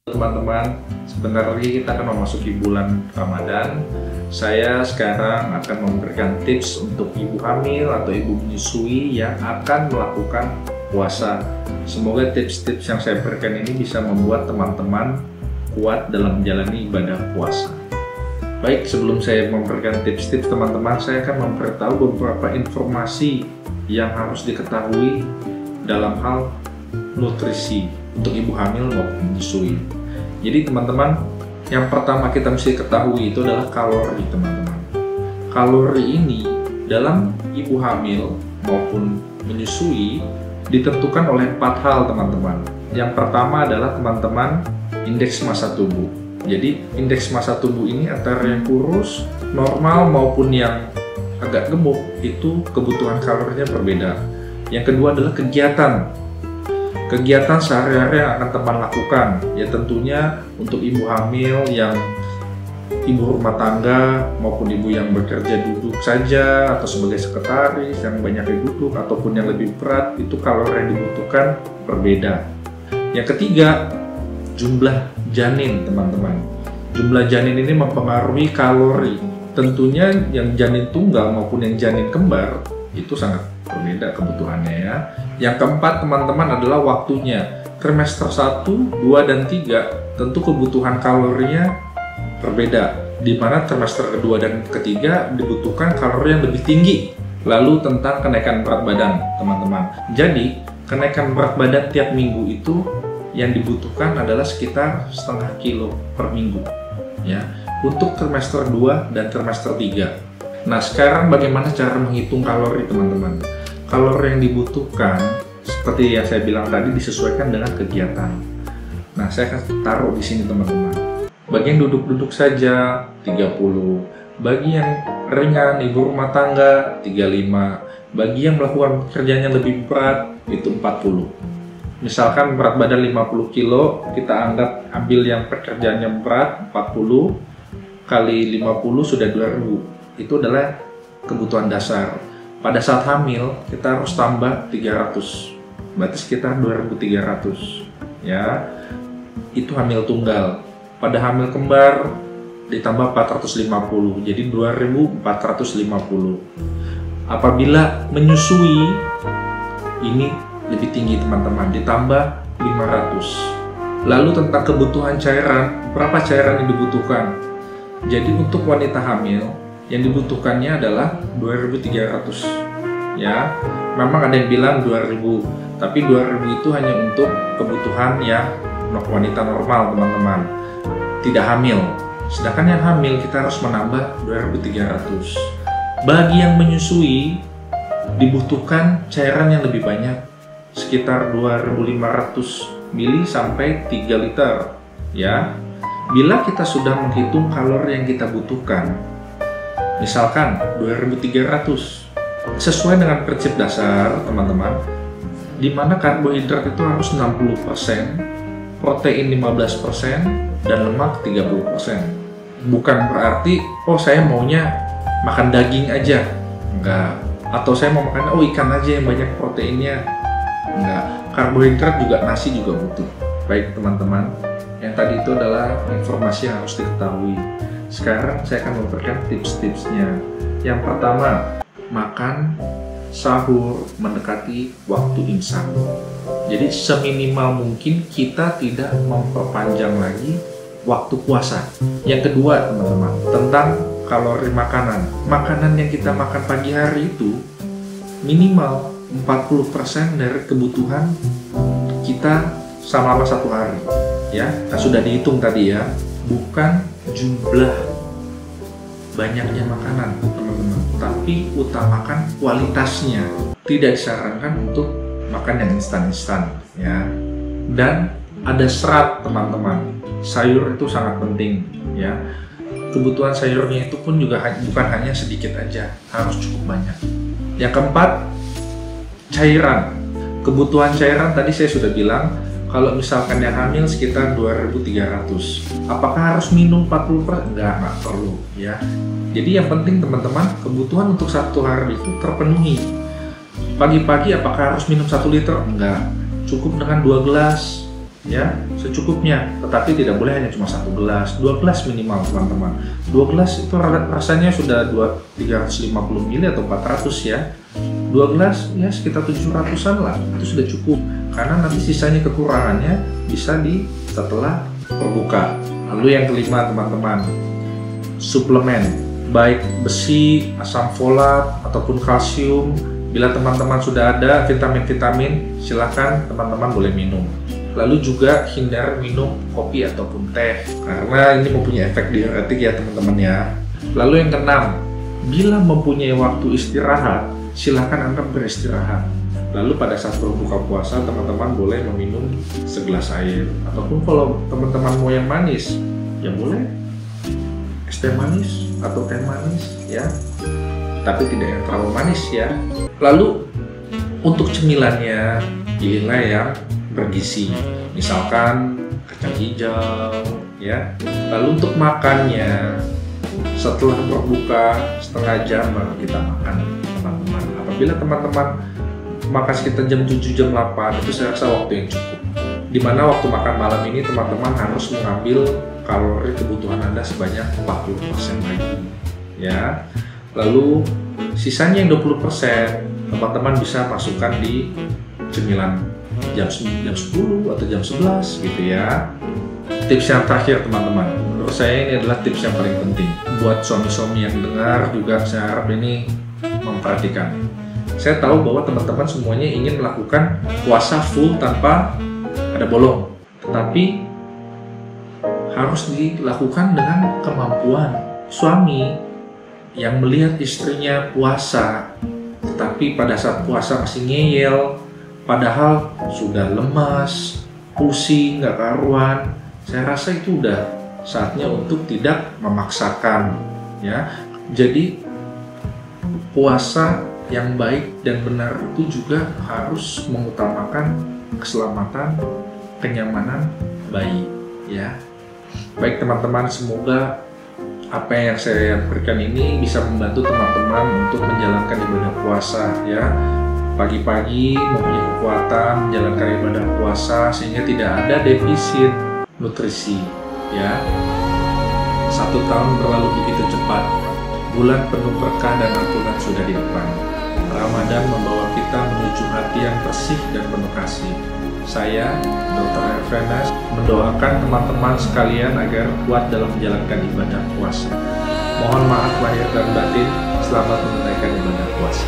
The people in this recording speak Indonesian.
Teman-teman, sebentar lagi kita akan memasuki bulan Ramadan. Saya sekarang akan memberikan tips untuk ibu hamil atau ibu menyusui yang akan melakukan puasa. Semoga tips-tips yang saya berikan ini bisa membuat teman-teman kuat dalam menjalani ibadah puasa. Baik, sebelum saya memberikan tips-tips teman-teman, saya akan memberitahu beberapa informasi yang harus diketahui dalam hal nutrisi untuk ibu hamil maupun menyusui. Jadi teman-teman, yang pertama kita mesti ketahui itu adalah kalori teman-teman. Kalori ini dalam ibu hamil maupun menyusui ditentukan oleh 4 hal teman-teman. Yang pertama adalah teman-teman indeks massa tubuh. Jadi indeks massa tubuh ini antara yang kurus, normal maupun yang agak gemuk itu kebutuhan kalorinya berbeda. Yang kedua adalah kegiatan sehari-hari yang akan teman lakukan, ya tentunya untuk ibu hamil yang ibu rumah tangga maupun ibu yang bekerja duduk saja atau sebagai sekretaris yang banyak duduk ataupun yang lebih berat, itu kalori yang dibutuhkan berbeda. Yang ketiga, jumlah janin teman-teman. Jumlah janin ini mempengaruhi kalori. Tentunya yang janin tunggal maupun yang janin kembar itu sangat berbeda kebutuhannya ya. Yang keempat teman-teman adalah waktunya. Trimester 1, 2, dan 3 tentu kebutuhan kalorinya berbeda, di mana trimester kedua dan ketiga dibutuhkan kalori yang lebih tinggi. Lalu tentang kenaikan berat badan teman-teman. Jadi kenaikan berat badan tiap minggu itu yang dibutuhkan adalah sekitar setengah kilo per minggu ya, untuk trimester 2 dan trimester 3. Nah, sekarang bagaimana cara menghitung kalori teman-teman? Kalori yang dibutuhkan seperti yang saya bilang tadi disesuaikan dengan kegiatan. Nah, saya akan taruh di sini teman-teman. Bagi yang duduk-duduk saja 30, bagi yang ringan ibu rumah tangga 35, bagi yang melakukan pekerjaan yang lebih berat itu 40. Misalkan berat badan 50 kilo, kita ambil yang pekerjaannya berat 40 kali 50 sudah 2000. Itu adalah kebutuhan dasar. Pada saat hamil kita harus tambah 300, berarti sekitar 2300 ya. Itu hamil tunggal. Pada hamil kembar ditambah 450, jadi 2450. Apabila menyusui ini lebih tinggi teman-teman, ditambah 500. Lalu tentang kebutuhan cairan, berapa cairan yang dibutuhkan? Jadi untuk wanita hamil yang dibutuhkannya adalah 2300 ya. Memang ada yang bilang 2000, tapi 2000 itu hanya untuk kebutuhan yang wanita normal teman-teman, tidak hamil. Sedangkan yang hamil kita harus menambah 2300. Bagi yang menyusui dibutuhkan cairan yang lebih banyak, sekitar 2500 ml sampai 3 liter ya. Bila kita sudah menghitung kalori yang kita butuhkan, misalkan 2300, sesuai dengan prinsip dasar teman-teman, di mana karbohidrat itu harus 60%, protein 15%, dan lemak 30%. Bukan berarti, oh saya maunya makan daging aja, enggak. Atau saya mau makan, oh ikan aja yang banyak proteinnya, enggak. Karbohidrat juga, nasi juga butuh. Baik teman-teman, yang tadi itu adalah informasi yang harus diketahui. Sekarang saya akan memberikan tips-tipsnya. Yang pertama, makan sahur mendekati waktu imsak. Jadi seminimal mungkin kita tidak memperpanjang lagi waktu puasa. Yang kedua teman-teman, tentang kalori makanan. Makanan yang kita makan pagi hari itu minimal 40% dari kebutuhan kita selama 1 hari. Ya, sudah dihitung tadi ya. Bukan jumlah banyaknya makanan teman-teman, tapi utamakan kualitasnya. Tidak disarankan untuk makan yang instan-instan ya. Dan ada serat teman-teman, sayur itu sangat penting ya. Kebutuhan sayurnya itu pun juga bukan hanya sedikit aja, harus cukup banyak. Yang keempat, cairan. Kebutuhan cairan tadi saya sudah bilang, kalau misalkan yang hamil sekitar 2300. Apakah harus minum 40%? Enggak perlu ya. Jadi yang penting teman-teman, kebutuhan untuk 1 hari itu terpenuhi. Pagi-pagi apakah harus minum 1 liter? Enggak. Cukup dengan 2 gelas ya secukupnya, tetapi tidak boleh hanya cuma 1 gelas, 2 gelas minimal teman-teman. 2 gelas itu rasanya sudah 350 ml atau 400 ya. 2 gelas ya sekitar 700-an lah, itu sudah cukup, karena nanti sisanya kekurangannya bisa setelah berbuka. Lalu yang kelima teman-teman, suplemen, baik besi, asam folat, ataupun kalsium. Bila teman-teman sudah ada vitamin-vitamin, silahkan teman-teman boleh minum. Lalu juga hindar minum kopi ataupun teh, karena ini mempunyai efek diuretik ya teman-teman ya. Lalu yang keenam, bila mempunyai waktu istirahat, silahkan Anda beristirahat. Lalu pada saat berbuka puasa, teman-teman boleh meminum segelas air. Ataupun kalau teman-teman mau yang manis, ya boleh es teh manis atau teh manis ya, tapi tidak yang terlalu manis ya. Lalu untuk cemilannya, pilihlah yang bergizi, misalkan kacang hijau ya. Lalu untuk makannya, setelah berbuka setengah jam baru kita makan teman-teman. Apabila teman-teman makan sekitar jam 7 jam 8, itu saya rasa waktu yang cukup. Dimana waktu makan malam ini teman-teman harus mengambil kalori kebutuhan Anda sebanyak 40% lagi ya. Lalu sisanya yang 20% teman-teman bisa masukkan di cemilan jam 10 atau jam 11 gitu ya. Tips yang terakhir teman-teman, menurut saya ini adalah tips yang paling penting buat suami-suami yang dengar juga, saya harap ini memperhatikan. Saya tahu bahwa teman-teman semuanya ingin melakukan puasa full tanpa ada bolong, tetapi harus dilakukan dengan kemampuan. Suami yang melihat istrinya puasa, tetapi pada saat puasa masih ngeyel, padahal sudah lemas, pusing, nggak karuan, saya rasa itu udah saatnya untuk tidak memaksakan ya. Jadi puasa yang baik dan benar itu juga harus mengutamakan keselamatan, kenyamanan bayi ya. Baik teman-teman, semoga apa yang saya berikan ini bisa membantu teman-teman untuk menjalankan ibadah puasa ya. Pagi-pagi mempunyai kekuatan menjalankan ibadah puasa sehingga tidak ada defisit nutrisi ya. 1 tahun berlalu begitu cepat, bulan penuh berkah dan ampunan sudah di depan. Ramadan membawa kita menuju hati yang bersih dan penuh kasih. Saya, Dr. Hervenas, mendoakan teman-teman sekalian agar kuat dalam menjalankan ibadah puasa. Mohon maaf lahir dan batin, selamat menunaikan ibadah puasa.